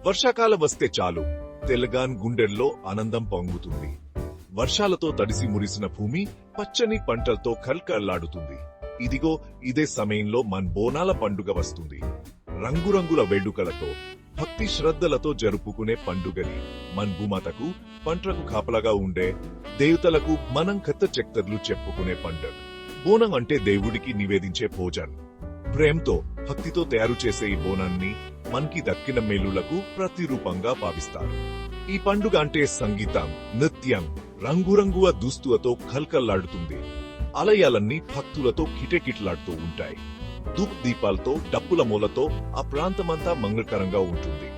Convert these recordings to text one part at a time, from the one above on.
వర్షాకాలం వస్తే చాలు తెలంగాణ గుండెల్లో ఆనందం పొంగుతుంది. వర్షాలతో తడిసి మురిసిన భూమి పచ్చని పంటలతో కల్కల్లాడుతుంది. ఇదిగో ఇదే సమయంలో మన బోనాల పండుగ వస్తుంది. రంగురంగుల వేడుకలతో భక్తి శ్రద్ధలతో జరుపుకునే పండుగని మన భూమాతకు పంటలకు కాపలాగా ఉండే దేవతలకు మనం కొత్త చక్తర్లు చెప్పుకునే పండుగ. బోనం అంటే దేవుడికి నివేదించే భోజనం. ప్రేమతో భక్తితో తయారు చేసే ఈ బోనాన్ని మనకి దక్కిన మేలులకు ప్రతిరూపంగా భావిస్తారు. ఈ పండుగ అంటే సంగీతం, నృత్యం, రంగురంగుల దుస్తులతో కల్కల్లాడుతుంది. ఆలయాలన్నీ భక్తులతో కిటకిటలాడుతూ ఉంటాయి. ధూప్ దీపాలతో డప్పుల మూలతో ఆ ప్రాంతమంతా మంగళకరంగా ఉంటుంది.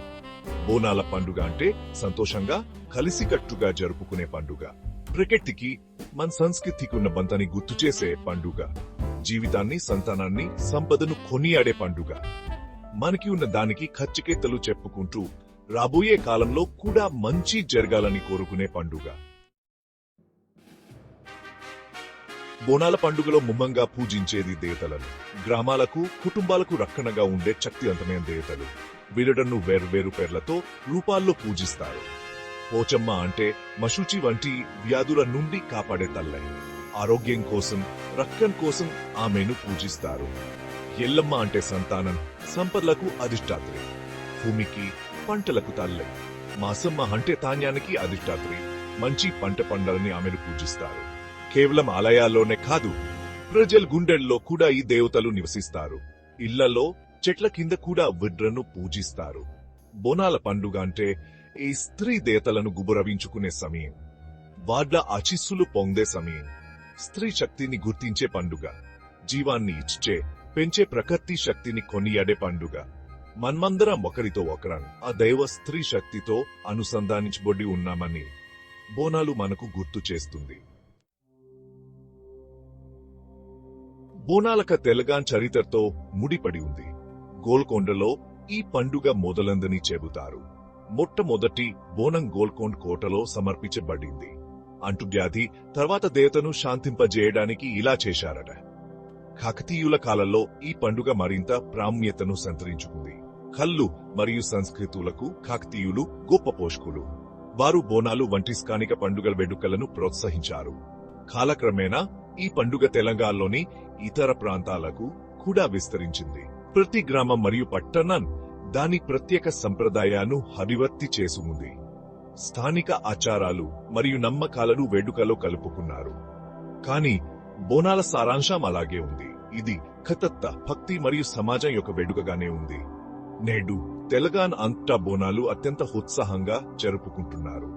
బోనాల పండుగ అంటే సంతోషంగా కలిసికట్టుగా జరుపుకునే పండుగ. ప్రకృతికి మన సంస్కృతికి ఉన్న బంధాన్ని గుర్తు చేసే పండుగ. జీవితాన్ని, సంతానాన్ని, సంపదను కొనియాడే పండుగ. మనకి ఉన్న దానికి ఖచ్చికేతలు చెప్పుకుంటూ రాబోయే కాలంలో కూడా మంచి జరగాలని కోరుకునే పండుగ. బోనాల పండుగలో ముమ్మంగా పూజించేది దేవతలను. గ్రామాలకు, కుటుంబాలకు రక్షణగా ఉండే శక్తివంతమైన దేవతలు. వీరుడను వేర్వేరు పేర్లతో రూపాల్లో పూజిస్తారు. పోచమ్మ అంటే మశుచి వంటి వ్యాధుల నుండి కాపాడే తల్లై. ఆరోగ్యం కోసం, రక్షణ కోసం ఆమెను పూజిస్తారు. ఎల్లమ్మ అంటే సంతానం, సంపదలకు అధిష్టాత్రి. భూమికి, పంటలకు తల్లై. మాసమ్మ అంటే ధాన్యానికి అధిష్టాత్రి. మంచి పంట పండాలని ఆమెను పూజిస్తారు. కేవలం ఆలయాల్లోనే కాదు, ప్రజల గుండెల్లో కూడా ఈ దేవతలు నివసిస్తారు. ఇళ్లలో, చెట్ల కింద కూడా వీరులను పూజిస్తారు. బోనాల పండుగ అంటే ఈ స్త్రీ దేవతలను గుబురవించుకునే సమయం. వాడ్ల ఆశీస్సులు పొందే సమయం. స్త్రీ శక్తిని గుర్తించే పండుగ. జీవాన్ని ఇచ్చే, పెంచే ప్రకృతి శక్తిని కొనియాడే పండుగ. మన్మందరం ఒకరితో ఒకరం ఆ దైవ స్త్రీ శక్తితో అనుసంధానించబడి ఉన్నామని బోనాలు మనకు గుర్తు చేస్తుంది. బోనాలక తెలంగాణ చరిత్రతో ముడిపడి ఉంది. గోల్కొండలో ఈ పండుగ మొదలందని చెబుతారు. మొట్టమొదటి బోనం గోల్కొండ కోటలో సమర్పించబడింది. అంటువ్యాధి తర్వాత దేవతను శాంతింపజేయడానికి ఇలా చేశారట. కాకతీయుల కాలంలో ఈ పండుగ మరింత ప్రాముఖ్యతను సంతరించుకుంది. కళ్ళు మరియు సంస్కృతులకు కాకతీయులు గొప్ప పోషకులు. వారు బోనాలు వంటి స్థానిక పండుగల వేడుకలను ప్రోత్సహించారు. కాలక్రమేణా ఈ పండుగ తెలంగాణలోని ఇతర ప్రాంతాలకు కూడా విస్తరించింది. ప్రతి గ్రామం మరియు పట్టణం దాని ప్రత్యేక సంప్రదాయాలను హరివర్తి చేసుకుంది. స్థానిక ఆచారాలు మరియు నమ్మకాలను వేడుకలో కలుపుకున్నారు. కానీ బోనాల సారాంశం అలాగే ఉంది. ఇది కథత్త, భక్తి మరియు సమాజం యొక్క వేడుకగానే ఉంది. నేడు తెలంగాణ అంతటా బోనాలు అత్యంత ఉత్సాహంగా జరుపుకుంటున్నారు.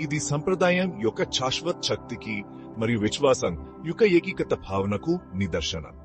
ఇది సంప్రదాయం యొక్క శాశ్వత శక్తికి మరియు విశ్వాసం యొక్క ఏకీకత భావనకు నిదర్శనం.